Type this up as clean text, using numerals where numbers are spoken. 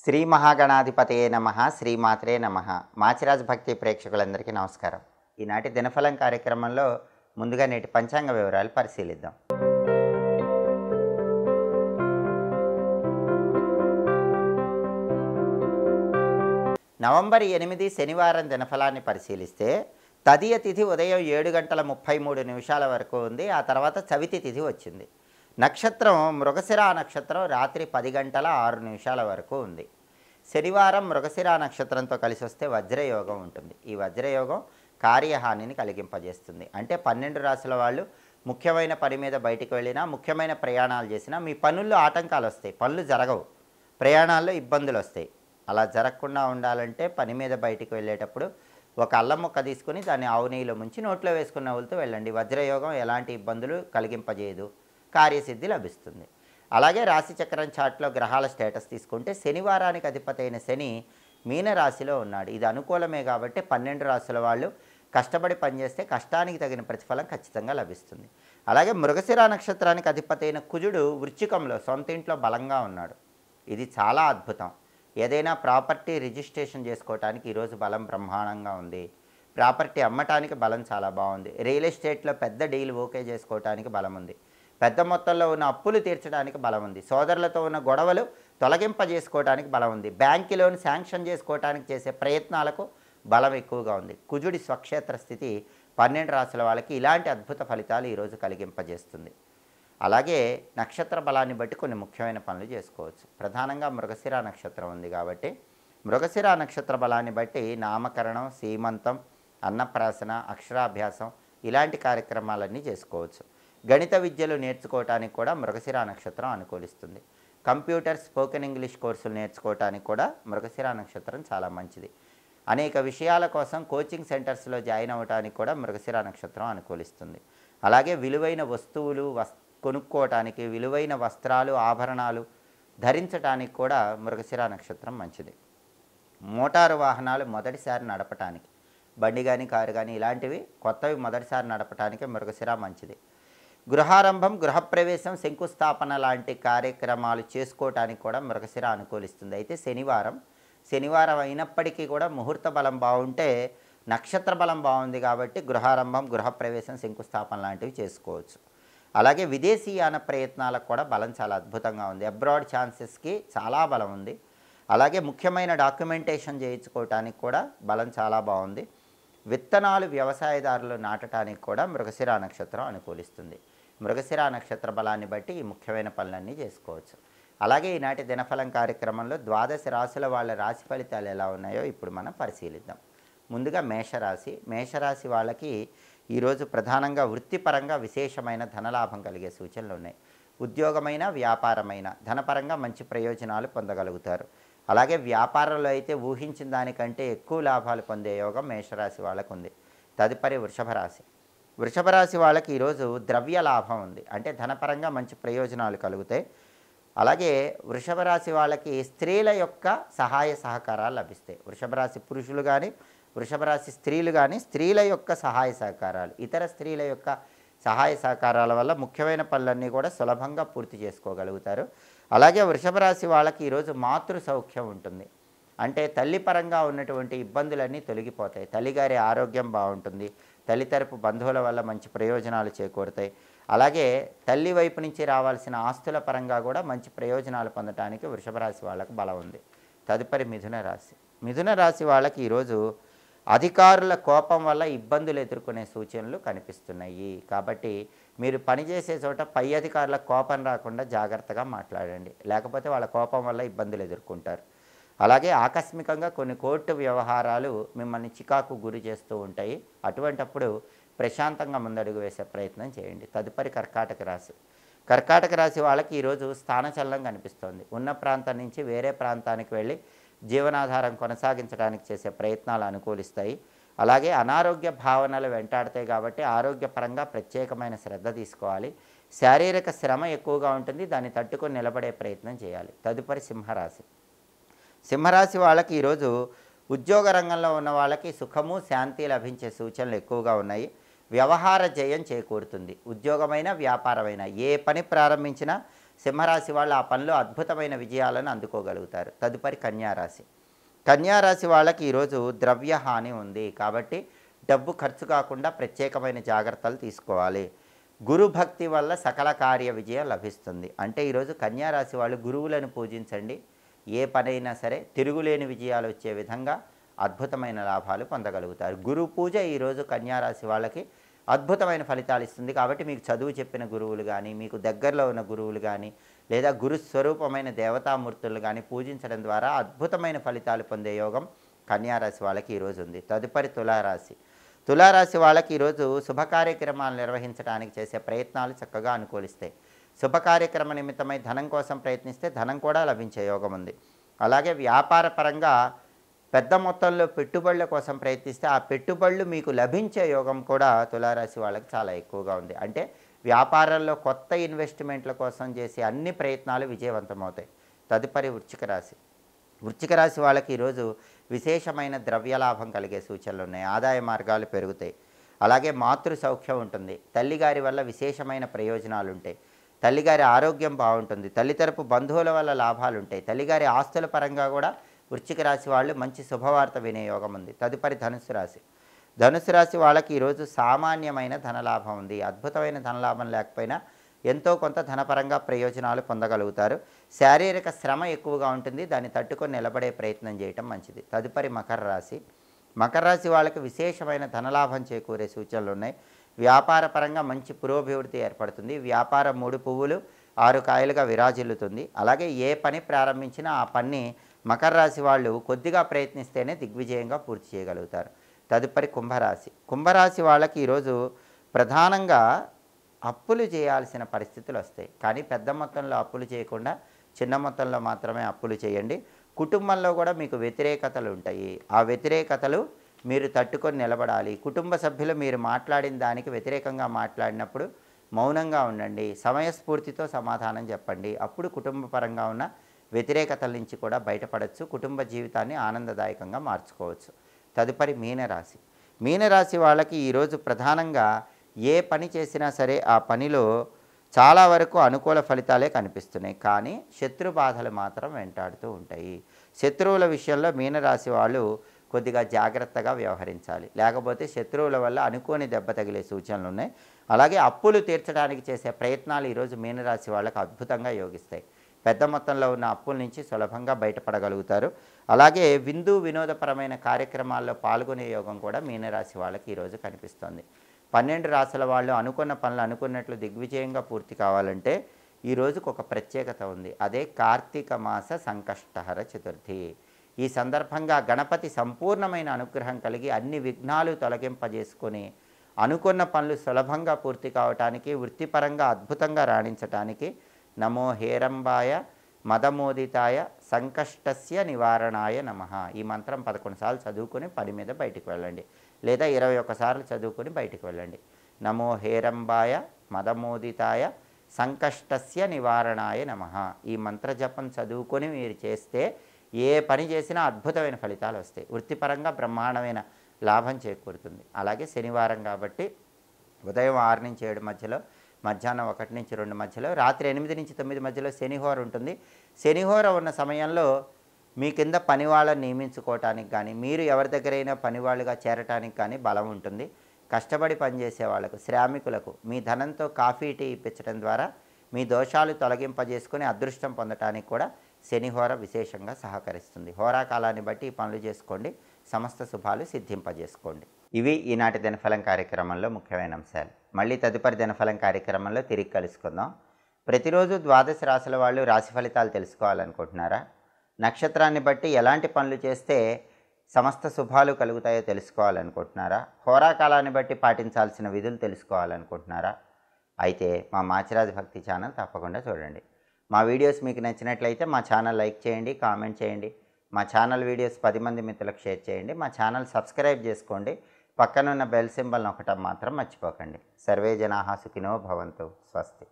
శ్రీ మహాగణాధిపతయే నమః శ్రీమాత్రే నమః మాచిరాజ్ భక్తి ప్రేక్షకులందరికీ నమస్కారం. ఈనాటి దినఫలం కార్యక్రమంలో ముందుగా నేటి పంచాంగ వివరాలు పరిశీలిద్దాం. నవంబర్ 8 శనివారం దినఫలాన్ని పరిశీలిస్తే తదియ తిథి ఉదయం 7:33 వరకు ఉంది. ఆ తర్వాత చవితి తిథి వచ్చింది. నక్షత్రం మృగశిర నక్షత్రం రాత్రి 10:06 వరకు ఉంది. శనివారం మృగశిర నక్షత్రంతో కలిసి వస్తే వజ్రయోగం ఉంటుంది. ఈ వజ్రయోగం కార్యహానిని కలిగింపజేస్తుంది. అంటే 12 రాశుల వాళ్ళు ముఖ్యమైన పని మీద బయటికి వెళ్ళినా, ముఖ్యమైన ప్రయాణాలు చేసినా మీ పనుల్లో ఆటంకాలు వస్తాయి, పనులు జరగవు, ప్రయాణాల్లో ఇబ్బందులు వస్తాయి. అలా జరగకుండా ఉండాలంటే పని మీద బయటికి వెళ్ళేటప్పుడు ఒక అల్లం ముక్క తీసుకుని దాన్ని ఆవు నెయ్యిలో ముంచి నోట్లో వేసుకున్న వాళ్ళతో వెళ్ళండి. వజ్రయోగం ఎలాంటి ఇబ్బందులు కలిగింపజేయదు, కార్యసిద్ధి లభిస్తుంది. అలాగే రాశిచక్రం చార్ట్లో గ్రహాల స్టేటస్ తీసుకుంటే శనివారానికి అధిపతి అయిన శని మీనరాశిలో ఉన్నాడు. ఇది అనుకూలమే కాబట్టి 12 రాశుల వాళ్ళు కష్టపడి పనిచేస్తే కష్టానికి తగిన ప్రతిఫలం ఖచ్చితంగా లభిస్తుంది. అలాగే మృగశిర నక్షత్రానికి అధిపతి అయిన కుజుడు వృశ్చికంలో సొంత ఇంట్లో బలంగా ఉన్నాడు. ఇది చాలా అద్భుతం. ఏదైనా ప్రాపర్టీ రిజిస్ట్రేషన్ చేసుకోవడానికి ఈరోజు బలం బ్రహ్మాండంగా ఉంది. ప్రాపర్టీ అమ్మటానికి బలం చాలా బాగుంది. రియల్ ఎస్టేట్లో పెద్ద డీల్ ఓకే చేసుకోవడానికి బలం ఉంది. పెద్ద మొత్తంలో ఉన్న అప్పులు తీర్చడానికి బలం ఉంది. సోదరులతో ఉన్న గొడవలు తొలగింపజేసుకోవడానికి బలం ఉంది. బ్యాంకు లోన్ శాంక్షన్ చేసుకోవడానికి చేసే ప్రయత్నాలకు బలం ఎక్కువగా ఉంది. కుజుడి స్వక్షేత్ర స్థితి 12 రాశుల వాళ్ళకి ఇలాంటి అద్భుత ఫలితాలు ఈరోజు కలిగింపజేస్తుంది. అలాగే నక్షత్ర బలాన్ని బట్టి కొన్ని ముఖ్యమైన పనులు చేసుకోవచ్చు. ప్రధానంగా మృగశిర నక్షత్రం ఉంది కాబట్టి మృగశిర నక్షత్ర బలాన్ని బట్టి నామకరణం, సీమంతం, అన్నప్రాసన, అక్షరాభ్యాసం ఇలాంటి కార్యక్రమాలన్నీ చేసుకోవచ్చు. గణిత విద్యలు నేర్చుకోవటానికి కూడా మృగశిర నక్షత్రం అనుకూలిస్తుంది. కంప్యూటర్, స్పోకెన్ ఇంగ్లీష్ కోర్సులు నేర్చుకోవటానికి కూడా మృగశిర నక్షత్రం చాలా మంచిది. అనేక విషయాల కోసం కోచింగ్ సెంటర్స్లో జాయిన్ అవ్వడానికి కూడా మృగశిర నక్షత్రం అనుకూలిస్తుంది. అలాగే విలువైన వస్తువులు కొనుక్కోవటానికి, విలువైన వస్త్రాలు, ఆభరణాలు ధరించడానికి కూడా మృగశిర నక్షత్రం మంచిది. మోటారు వాహనాలు మొదటిసారి నడపటానికి, బండి కానీ కారు కానీ ఇలాంటివి కొత్తవి మొదటిసారి నడపటానికి మృగశిర మంచిది. గృహారంభం, గృహప్రవేశం, శంకుస్థాపన లాంటి కార్యక్రమాలు చేసుకోవటానికి కూడా మృగశిర అనుకూలిస్తుంది. అయితే శనివారం అయినప్పటికీ కూడా ముహూర్త బలం బాగుంటే, నక్షత్ర బలం బాగుంది కాబట్టి గృహారంభం, గృహప్రవేశం, శంకుస్థాపన లాంటివి చేసుకోవచ్చు. అలాగే విదేశీయాన ప్రయత్నాలకు కూడా బలం చాలా అద్భుతంగా ఉంది. అబ్రాడ్ ఛాన్సెస్కి చాలా బలం ఉంది. అలాగే ముఖ్యమైన డాక్యుమెంటేషన్ చేయించుకోవటానికి కూడా బలం చాలా బాగుంది. విత్తనాలు వ్యవసాయదారులు నాటడానికి కూడా మృగశిర నక్షత్రం అనుకూలిస్తుంది. మృగశిర నక్షత్ర బలాన్ని బట్టి ఈ ముఖ్యమైన పనులన్నీ చేసుకోవచ్చు. అలాగే ఈనాటి దినఫలం కార్యక్రమంలో 12 రాశుల వాళ్ళ రాశి ఫలితాలు ఎలా ఉన్నాయో ఇప్పుడు మనం పరిశీలిద్దాం. ముందుగా మేషరాశి వాళ్ళకి ఈరోజు ప్రధానంగా వృత్తిపరంగా విశేషమైన ధనలాభం కలిగే సూచనలు ఉన్నాయి. ఉద్యోగమైన, వ్యాపారమైన ధనపరంగా మంచి ప్రయోజనాలు పొందగలుగుతారు. అలాగే వ్యాపారంలో అయితే ఊహించిన దానికంటే ఎక్కువ లాభాలు పొందే యోగం మేషరాశి వాళ్ళకు ఉంది. తదుపరి వృషభ రాశి వాళ్ళకి ఈరోజు ద్రవ్య లాభం ఉంది. అంటే ధనపరంగా మంచి ప్రయోజనాలు కలుగుతాయి. అలాగే వృషభ రాశి వాళ్ళకి స్త్రీల యొక్క సహాయ సహకారాలు లభిస్తాయి. వృషభ రాశి పురుషులు కానీ, వృషభ రాశి స్త్రీలు కానీ స్త్రీల యొక్క సహాయ సహకారాలు, ఇతర స్త్రీల యొక్క సహాయ సహకారాల వల్ల ముఖ్యమైన పనులన్నీ కూడా సులభంగా పూర్తి చేసుకోగలుగుతారు. అలాగే వృషభ రాశి వాళ్ళకి ఈరోజు మాతృ సౌఖ్యం ఉంటుంది. అంటే తల్లి పరంగా ఉన్నటువంటి ఇబ్బందులన్నీ తొలగిపోతాయి. తల్లిగారి ఆరోగ్యం బాగుంటుంది. తల్లి తరపు బంధువుల వల్ల మంచి ప్రయోజనాలు చేకూరుతాయి. అలాగే తల్లి వైపు నుంచి రావాల్సిన ఆస్తుల పరంగా కూడా మంచి ప్రయోజనాలు పొందడానికి వృషభ రాశి వాళ్ళకు బలం ఉంది. తదుపరి మిథున రాశి వాళ్ళకి ఈరోజు అధికారుల కోపం వల్ల ఇబ్బందులు ఎదుర్కొనే సూచనలు కనిపిస్తున్నాయి. కాబట్టి మీరు పనిచేసే చోట పై అధికారుల కోపం రాకుండా జాగ్రత్తగా మాట్లాడండి, లేకపోతే వాళ్ళ కోపం వల్ల ఇబ్బందులు ఎదుర్కొంటారు. అలాగే ఆకస్మికంగా కొన్ని కోర్టు వ్యవహారాలు మిమ్మల్ని చికాకు గురి చేస్తూ ఉంటాయి. అటువంటప్పుడు ప్రశాంతంగా ముందడుగు వేసే ప్రయత్నం చేయండి. తదుపరి కర్కాటక రాశి వాళ్ళకి ఈరోజు స్థానచలనం కనిపిస్తోంది. ఉన్న ప్రాంతం నుంచి వేరే ప్రాంతానికి వెళ్ళి జీవనాధారం కొనసాగించడానికి చేసే ప్రయత్నాలు అనుకూలిస్తాయి. అలాగే అనారోగ్య భావనలు వెంటాడతాయి కాబట్టి ఆరోగ్యపరంగా ప్రత్యేకమైన శ్రద్ధ తీసుకోవాలి. శారీరక శ్రమ ఎక్కువగా ఉంటుంది, దాన్ని తట్టుకొని నిలబడే ప్రయత్నం చేయాలి. తదుపరి సింహరాశి వాళ్ళకి ఈరోజు ఉద్యోగ రంగంలో ఉన్న వాళ్ళకి సుఖము, శాంతి లభించే సూచనలు ఎక్కువగా ఉన్నాయి. వ్యవహార జయం చేకూరుతుంది. ఉద్యోగమైన, వ్యాపారమైన ఏ పని ప్రారంభించినా సింహరాశి వాళ్ళు ఆ పనిలో అద్భుతమైన విజయాలను అందుకోగలుగుతారు. తదుపరి కన్యారాశి. కన్యారాశి వాళ్ళకి ఈరోజు ద్రవ్య హాని ఉంది కాబట్టి డబ్బు ఖర్చు కాకుండా ప్రత్యేకమైన జాగ్రత్తలు తీసుకోవాలి. గురు భక్తి వల్ల సకల కార్య విజయం లభిస్తుంది. అంటే ఈరోజు కన్యారాశి వాళ్ళు గురువులను పూజించండి. ఏ పనైనా సరే తిరుగులేని విజయాలు వచ్చే విధంగా అద్భుతమైన లాభాలు పొందగలుగుతారు. గురు పూజ ఈరోజు కన్యారాశి వాళ్ళకి అద్భుతమైన ఫలితాలు ఇస్తుంది. కాబట్టి మీకు చదువు చెప్పిన గురువులు కానీ, మీకు దగ్గరలో ఉన్న గురువులు కానీ, లేదా గురు స్వరూపమైన దేవతామూర్తులు కానీ పూజించడం ద్వారా అద్భుతమైన ఫలితాలు పొందే యోగం కన్యారాశి వాళ్ళకి ఈరోజు ఉంది. తదుపరి తులారాశి. తులారాశి వాళ్ళకి ఈరోజు శుభ కార్యక్రమాలు నిర్వహించడానికి చేసే ప్రయత్నాలు చక్కగా అనుకూలిస్తాయి. శుభ కార్యక్రమ నిమిత్తమై ధనం కోసం ప్రయత్నిస్తే ధనం కూడా లభించే యోగం ఉంది. అలాగే వ్యాపార పరంగా పెద్ద మొత్తంలో పెట్టుబడుల కోసం ప్రయత్నిస్తే ఆ పెట్టుబడులు మీకు లభించే యోగం కూడా తులారాశి వాళ్ళకి చాలా ఎక్కువగా ఉంది. అంటే వ్యాపారంలో కొత్త ఇన్వెస్ట్మెంట్ల కోసం చేసే అన్ని ప్రయత్నాలు విజయవంతమవుతాయి. తదుపరి వృశ్చిక రాశి. వృశ్చిక రాశి వాళ్ళకి ఈరోజు విశేషమైన ద్రవ్యలాభం కలిగే సూచనలు ఉన్నాయి. ఆదాయ మార్గాలు పెరుగుతాయి. అలాగే మాతృ సౌఖ్యం ఉంటుంది. తల్లిగారి వల్ల విశేషమైన ప్రయోజనాలు ఉంటాయి. తల్లిగారి ఆరోగ్యం బాగుంటుంది. తల్లి తరపు బంధువుల వల్ల లాభాలు ఉంటాయి. తల్లిగారి ఆస్తుల పరంగా కూడా వృశ్చిక రాశి వాళ్ళు మంచి శుభవార్త వినే యోగం ఉంది. తదుపరి ధనుసు రాశి. ధనుసు రాశి వాళ్ళకి ఈరోజు సామాన్యమైన ధనలాభం ఉంది. అద్భుతమైన ధనలాభం లేకపోయినా ఎంతో కొంత ధనపరంగా ప్రయోజనాలు పొందగలుగుతారు. శారీరక శ్రమ ఎక్కువగా ఉంటుంది. దాన్ని తట్టుకొని నిలబడే ప్రయత్నం చేయటం మంచిది. తదుపరి మకర రాశి. మకర రాశి వాళ్ళకి విశేషమైన ధనలాభం చేకూరే సూచనలు ఉన్నాయి. వ్యాపార పరంగా మంచి పురోభివృద్ధి ఏర్పడుతుంది. వ్యాపారం 3 పువ్వులు 6 కాయలుగా విరాజిల్లుతుంది. అలాగే ఏ పని ప్రారంభించినా ఆ పని మకర రాశి వాళ్ళు కొద్దిగా ప్రయత్నిస్తేనే దిగ్విజయంగా పూర్తి చేయగలుగుతారు. తదుపరి కుంభరాశి. కుంభరాశి వాళ్ళకి ఈరోజు ప్రధానంగా అప్పులు చేయాల్సిన పరిస్థితులు వస్తాయి. కానీ పెద్ద మొత్తంలో అప్పులు చేయకుండా చిన్న మొత్తంలో మాత్రమే అప్పులు చేయండి. కుటుంబంలో కూడా మీకు వ్యతిరేకతలు ఉంటాయి. ఆ వ్యతిరేకతలు మీరు తట్టుకొని నిలబడాలి. కుటుంబ సభ్యులు మీరు మాట్లాడిన దానికి వ్యతిరేకంగా మాట్లాడినప్పుడు మౌనంగా ఉండండి. సమయస్ఫూర్తితో సమాధానం చెప్పండి. అప్పుడు కుటుంబ పరంగా ఉన్న వ్యతిరేకతల నుంచి కూడా బయటపడవచ్చు. కుటుంబ జీవితాన్ని ఆనందదాయకంగా మార్చుకోవచ్చు. తదుపరి మీనరాశి. మీనరాశి వాళ్ళకి ఈరోజు ప్రధానంగా ఏ పని చేసినా సరే ఆ పనిలో చాలా వరకు అనుకూల ఫలితాలే కనిపిస్తున్నాయి. కానీ శత్రు బాధలు మాత్రం వెంటాడుతూ ఉంటాయి. శత్రువుల విషయంలో మీనరాశి వాళ్ళు కొద్దిగా జాగ్రత్తగా వ్యవహరించాలి. లేకపోతే శత్రువుల వల్ల అనుకోని దెబ్బ తగిలే సూచనలు ఉన్నాయి. అలాగే అప్పులు తీర్చడానికి చేసే ప్రయత్నాలు ఈరోజు మీనరాశి వాళ్ళకు అద్భుతంగా యోగిస్తాయి. పెద్ద మొత్తంలో ఉన్న అప్పుల నుంచి సులభంగా బయటపడగలుగుతారు. అలాగే విందు వినోదపరమైన కార్యక్రమాల్లో పాల్గొనే యోగం కూడా మీనరాశి వాళ్ళకి ఈరోజు కనిపిస్తుంది. 12 రాశుల వాళ్ళు అనుకున్న పనులు అనుకున్నట్లు దిగ్విజయంగా పూర్తి కావాలంటే ఈ రోజుకు ఒక ప్రత్యేకత ఉంది. అదే కార్తీక మాస సంకష్టహర చతుర్థి. ఈ సందర్భంగా గణపతి సంపూర్ణమైన అనుగ్రహం కలిగి అన్ని విఘ్నాలు తొలగింపజేసుకొని అనుకున్న పనులు సులభంగా పూర్తి కావటానికి, వృత్తిపరంగా అద్భుతంగా రాణించటానికి నమో హేరంబాయ మదమోదితాయ సంకష్టస్య నివారణాయ నమః ఈ మంత్రం 11 సార్లు చదువుకొని పని మీద బయటికి వెళ్ళండి. లేదా 21 సార్లు చదువుకొని బయటికి వెళ్ళండి. నమో హేరంబాయ మదమోదితాయ సంకష్టస్య నివారణాయ నమః ఈ మంత్ర జపం చదువుకొని మీరు చేస్తే ఏ పని చేసినా అద్భుతమైన ఫలితాలు వస్తాయి. వృత్తిపరంగా బ్రహ్మాండమైన లాభం చేకూరుతుంది. అలాగే శనివారం కాబట్టి ఉదయం 6 నుంచి 7 మధ్యలో, మధ్యాహ్నం 1 నుంచి 2 మధ్యలో, రాత్రి 8 నుంచి 9 మధ్యలో శనిహోర ఉంటుంది. శనిహోర ఉన్న సమయంలో మీ కింద పనివాళ్ళని నియమించుకోవటానికి కానీ, మీరు ఎవరి దగ్గరైనా పనివాళ్ళుగా చేరటానికి కానీ బలం ఉంటుంది. కష్టపడి పనిచేసే వాళ్ళకు, శ్రామికులకు మీ ధనంతో కాఫీ టీ ఇప్పించడం ద్వారా మీ దోషాలు తొలగింపజేసుకొని అదృష్టం పొందటానికి కూడా శనిహోర విశేషంగా సహకరిస్తుంది. హోరాకాలాన్ని బట్టి ఈ పనులు చేసుకోండి. సమస్త శుభాలు సిద్ధింపజేసుకోండి. ఇవి ఈనాటి దినఫలం కార్యక్రమంలో ముఖ్యమైన అంశాలు. మళ్ళీ తదుపరి దినఫలం కార్యక్రమంలో తిరిగి కలుసుకుందాం. ప్రతిరోజు 12 రాశుల వాళ్ళు రాశి ఫలితాలు తెలుసుకోవాలనుకుంటున్నారా? నక్షత్రాన్ని బట్టి ఎలాంటి పనులు చేస్తే సమస్త శుభాలు కలుగుతాయో తెలుసుకోవాలనుకుంటున్నారా? హోరాకాలాన్ని బట్టి పాటించాల్సిన విధులు తెలుసుకోవాలనుకుంటున్నారా? అయితే మా మాచిరాజు భక్తి ఛానల్ తప్పకుండా చూడండి. మా వీడియోస్ మీకు నచ్చినట్లయితే మా ఛానల్ లైక్ చేయండి, కామెంట్ చేయండి. మా ఛానల్ వీడియోస్ 10 మంది మిత్రులకు షేర్ చేయండి. మా ఛానల్ సబ్స్క్రైబ్ చేసుకోండి. పక్కనున్న బెల్ సింబల్ నొక్కటం మాత్రం మర్చిపోకండి. సర్వే జనాః సుఖినో భవంతు. స్వస్తి.